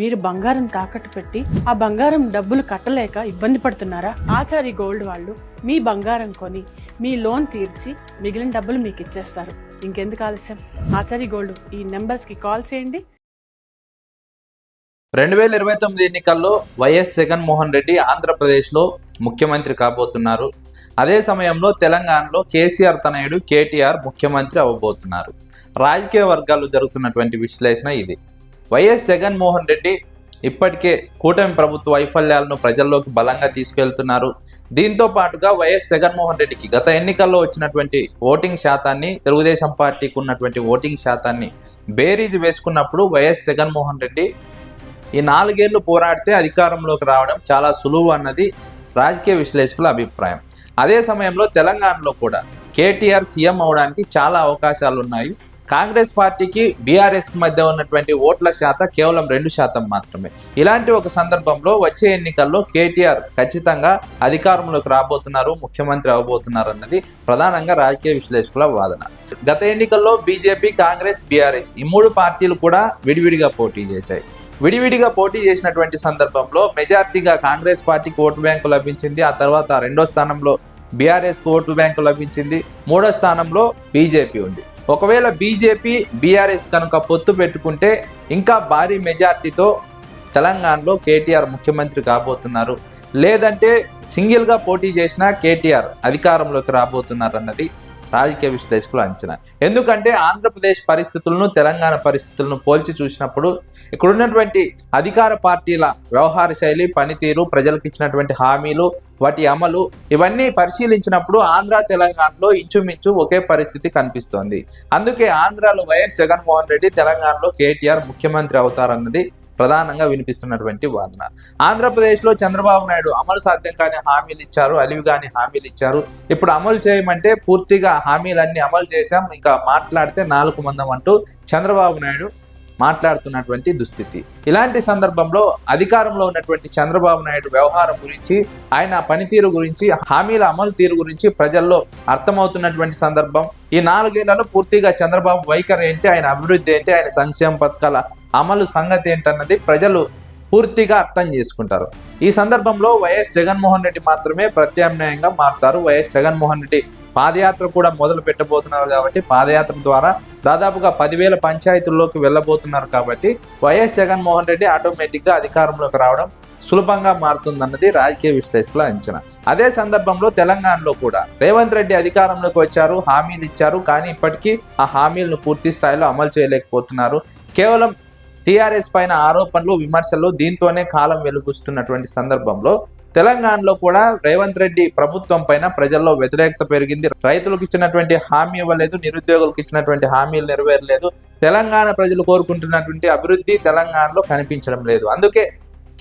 మీరు బంగారం తాకట్టు పెట్టి ఆ బంగారం డబ్బులు కట్టలేక ఇబ్బంది పడుతున్నారా? ఆచారి గోల్డ్ వాళ్ళు మీ బంగారం కొని మీ లోన్ తీర్చి మిగిలిన డబ్బులు మీకు ఇచ్చేస్తారు. ఇంకెందుకు ఆలస్యం? ఆచారి గోల్డ్ ఈ నెంబర్స్ కి కాల్ చేయండి. 2029 ఎన్నికల్లో వైఎస్ జగన్మోహన్ రెడ్డి ఆంధ్రప్రదేశ్లో ముఖ్యమంత్రి కాబోతున్నారు. అదే సమయంలో తెలంగాణలో కేసీఆర్ తనయుడు కేటీఆర్ ముఖ్యమంత్రి అవ్వబోతున్నారు. రాజకీయ వర్గాల్లో జరుగుతున్నటువంటి విశ్లేషణ ఇది. వైఎస్ జగన్మోహన్ రెడ్డి ఇప్పటికే కూటమి ప్రభుత్వ వైఫల్యాలను ప్రజల్లోకి బలంగా తీసుకెళ్తున్నారు. దీంతో పాటుగా వైఎస్ జగన్మోహన్ రెడ్డికి గత ఎన్నికల్లో వచ్చినటువంటి ఓటింగ్ శాతాన్ని, తెలుగుదేశం పార్టీకి ఉన్నటువంటి ఓటింగ్ శాతాన్ని బేరీజు వేసుకున్నప్పుడు వైఎస్ జగన్మోహన్ రెడ్డి ఈ 4 ఏళ్లు పోరాడితే అధికారంలోకి రావడం చాలా సులువు అన్నది రాజకీయ విశ్లేషకుల అభిప్రాయం. అదే సమయంలో తెలంగాణలో కూడా కేటీఆర్ సీఎం అవడానికి చాలా అవకాశాలు ఉన్నాయి. కాంగ్రెస్ పార్టీకి బీఆర్ఎస్కి మధ్య ఉన్నటువంటి ఓట్ల శాతం కేవలం 2% మాత్రమే. ఇలాంటి ఒక సందర్భంలో వచ్చే ఎన్నికల్లో కేటీఆర్ ఖచ్చితంగా అధికారంలోకి రాబోతున్నారు, ముఖ్యమంత్రి అవబోతున్నారు అన్నది ప్రధానంగా రాజకీయ విశ్లేషకుల వాదన. గత ఎన్నికల్లో బీజేపీ, కాంగ్రెస్, బీఆర్ఎస్ ఈ 3 పార్టీలు కూడా విడివిడిగా పోటీ చేశాయి. విడివిడిగా పోటీ చేసినటువంటి సందర్భంలో మెజార్టీగా కాంగ్రెస్ పార్టీకి ఓటు బ్యాంకు లభించింది. ఆ తర్వాత 2వ స్థానంలో బీఆర్ఎస్కి ఓటు బ్యాంకు లభించింది. 3వ స్థానంలో బీజేపీ ఉంది. ఒకవేళ బీజేపీ, బీఆర్ఎస్ కనుక పొత్తు పెట్టుకుంటే ఇంకా భారీ మెజార్టీతో తెలంగాణలో కేటీఆర్ ముఖ్యమంత్రి కాబోతున్నారు. లేదంటే సింగిల్గా పోటీ చేసిన కేటీఆర్ అధికారంలోకి రాబోతున్నారు అన్నది రాజకీయ విశ్లేషకుల అంచనా. ఎందుకంటే ఆంధ్రప్రదేశ్ పరిస్థితులను, తెలంగాణ పరిస్థితులను పోల్చి చూసినప్పుడు ఇక్కడ ఉన్నటువంటి అధికార పార్టీల వ్యవహార శైలి, పనితీరు, ప్రజలకు ఇచ్చినటువంటి హామీలు, వాటి అమలు ఇవన్నీ పరిశీలించినప్పుడు ఆంధ్ర, తెలంగాణలో ఇంచుమించు ఒకే పరిస్థితి కనిపిస్తోంది. అందుకే ఆంధ్రాలో వైఎస్ జగన్మోహన్ రెడ్డి, తెలంగాణలో కేటీఆర్ ముఖ్యమంత్రి అవుతారన్నది ప్రధానంగా వినిపిస్తున్నటువంటి వాదన. ఆంధ్రప్రదేశ్లో చంద్రబాబు నాయుడు అమలు సాధ్యం కాని హామీలు ఇచ్చారు, అలివి కాని హామీలు ఇచ్చారు. ఇప్పుడు అమలు చేయమంటే పూర్తిగా హామీలన్నీ అమలు చేశాం, ఇంకా మాట్లాడితే 4 మందం అంటూ చంద్రబాబు నాయుడు మాట్లాడుతున్నటువంటి దుస్థితి. ఇలాంటి సందర్భంలో అధికారంలో ఉన్నటువంటి చంద్రబాబు నాయుడు వ్యవహారం గురించి, ఆయన పనితీరు గురించి, హామీల అమలు తీరు గురించి ప్రజల్లో అర్థమవుతున్నటువంటి సందర్భం. ఈ 4 ఏళ్లలో పూర్తిగా చంద్రబాబు వైఖరి ఏంటి, ఆయన అభివృద్ధి ఏంటి, ఆయన సంక్షేమ పథకాల అమలు సంగతి ఏంటన్నది ప్రజలు పూర్తిగా అర్థం చేసుకుంటారు. ఈ సందర్భంలో వైఎస్ జగన్మోహన్ రెడ్డి మాత్రమే ప్రత్యామ్నాయంగా మారుతారు. వైఎస్ జగన్మోహన్ రెడ్డి పాదయాత్ర కూడా మొదలు పెట్టబోతున్నారు కాబట్టి, పాదయాత్ర ద్వారా దాదాపుగా 10,000 పంచాయతీల్లోకి వెళ్ళబోతున్నారు కాబట్టి వైఎస్ జగన్మోహన్ రెడ్డి ఆటోమేటిక్గా అధికారంలోకి రావడం సులభంగా మారుతుందన్నది రాజకీయ విశ్లేషకుల అంచనా. అదే సందర్భంలో తెలంగాణలో కూడా రేవంత్ రెడ్డి అధికారంలోకి వచ్చారు, హామీలు ఇచ్చారు, కానీ ఇప్పటికీ ఆ హామీలను పూర్తి స్థాయిలో అమలు చేయలేకపోతున్నారు. కేవలం టీఆర్ఎస్ పైన ఆరోపణలు, విమర్శలు, దీంతోనే కాలం వెలుగుస్తున్నటువంటి సందర్భంలో తెలంగాణలో కూడా రేవంత్ రెడ్డి ప్రభుత్వం పైన ప్రజల్లో వ్యతిరేకత పెరిగింది. రైతులకు ఇచ్చినటువంటి హామీ ఇవ్వలేదు, నిరుద్యోగులకు ఇచ్చినటువంటి హామీలు నెరవేరలేదు. తెలంగాణ ప్రజలు కోరుకుంటున్నటువంటి అభివృద్ధి తెలంగాణలో కనిపించడం లేదు. అందుకే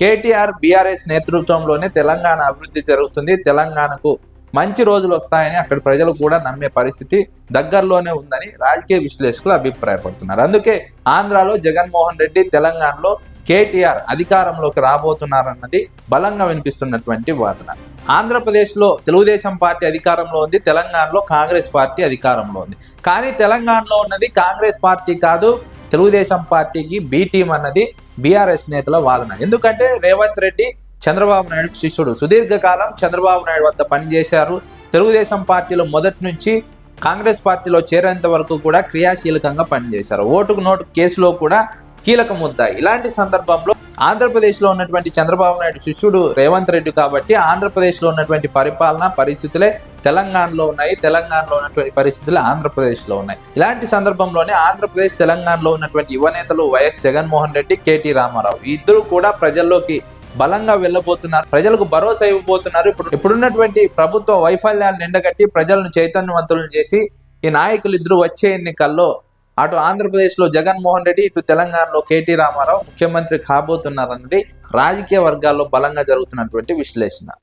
కేటీఆర్, బీఆర్ఎస్ నేతృత్వంలోనే తెలంగాణ అభివృద్ధి జరుగుతుంది, తెలంగాణకు మంచి రోజులు వస్తాయని అక్కడ ప్రజలు కూడా నమ్మే పరిస్థితి దగ్గరలోనే ఉందని రాజకీయ విశ్లేషకులు అభిప్రాయపడుతున్నారు. అందుకే ఆంధ్రాలో జగన్మోహన్ రెడ్డి, తెలంగాణలో కేటీఆర్ అధికారంలోకి రాబోతున్నారన్నది బలంగా వినిపిస్తున్నటువంటి వాదన. ఆంధ్రప్రదేశ్లో తెలుగుదేశం పార్టీ అధికారంలో ఉంది, తెలంగాణలో కాంగ్రెస్ పార్టీ అధికారంలో ఉంది. కానీ తెలంగాణలో ఉన్నది కాంగ్రెస్ పార్టీ కాదు, తెలుగుదేశం పార్టీకి బి టీం అన్నది బీఆర్ఎస్ నేతల వాదన. ఎందుకంటే రేవంత్ రెడ్డి చంద్రబాబు నాయుడు శిష్యుడు, సుదీర్ఘకాలం చంద్రబాబు నాయుడు వద్ద పనిచేశారు. తెలుగుదేశం పార్టీలో మొదటి నుంచి కాంగ్రెస్ పార్టీలో చేరేంత వరకు కూడా క్రియాశీలకంగా పనిచేశారు. ఓటుకు నోటు కేసులో కూడా కీలక ముద్ద. ఇలాంటి సందర్భంలో ఆంధ్రప్రదేశ్లో ఉన్నటువంటి చంద్రబాబు నాయుడు శిష్యుడు రేవంత్ రెడ్డి కాబట్టి ఆంధ్రప్రదేశ్లో ఉన్నటువంటి పరిపాలన పరిస్థితులే తెలంగాణలో ఉన్నాయి, తెలంగాణలో ఉన్నటువంటి పరిస్థితులే ఆంధ్రప్రదేశ్లో ఉన్నాయి. ఇలాంటి సందర్భంలోనే ఆంధ్రప్రదేశ్, తెలంగాణలో ఉన్నటువంటి యువ నేతలు వైఎస్ జగన్మోహన్ రెడ్డి, కేటీ రామారావు ఈ ఇద్దరు కూడా ప్రజల్లోకి బలంగా వెళ్ళబోతున్నారు, ప్రజలకు భరోసా ఇవ్వబోతున్నారు. ఇప్పుడున్నటువంటి ప్రభుత్వ వైఫల్యాలను ఎండగట్టి ప్రజలను చైతన్యవంతులను చేసి ఈ నాయకులు ఇద్దరు వచ్చే ఎన్నికల్లో అటు ఆంధ్రప్రదేశ్లో జగన్మోహన్ రెడ్డి, ఇటు తెలంగాణలో కేటీ రామారావు ముఖ్యమంత్రి కాబోతున్నారన్నది రాజకీయ వర్గాల్లో బలంగా జరుగుతున్నటువంటి విశ్లేషణ.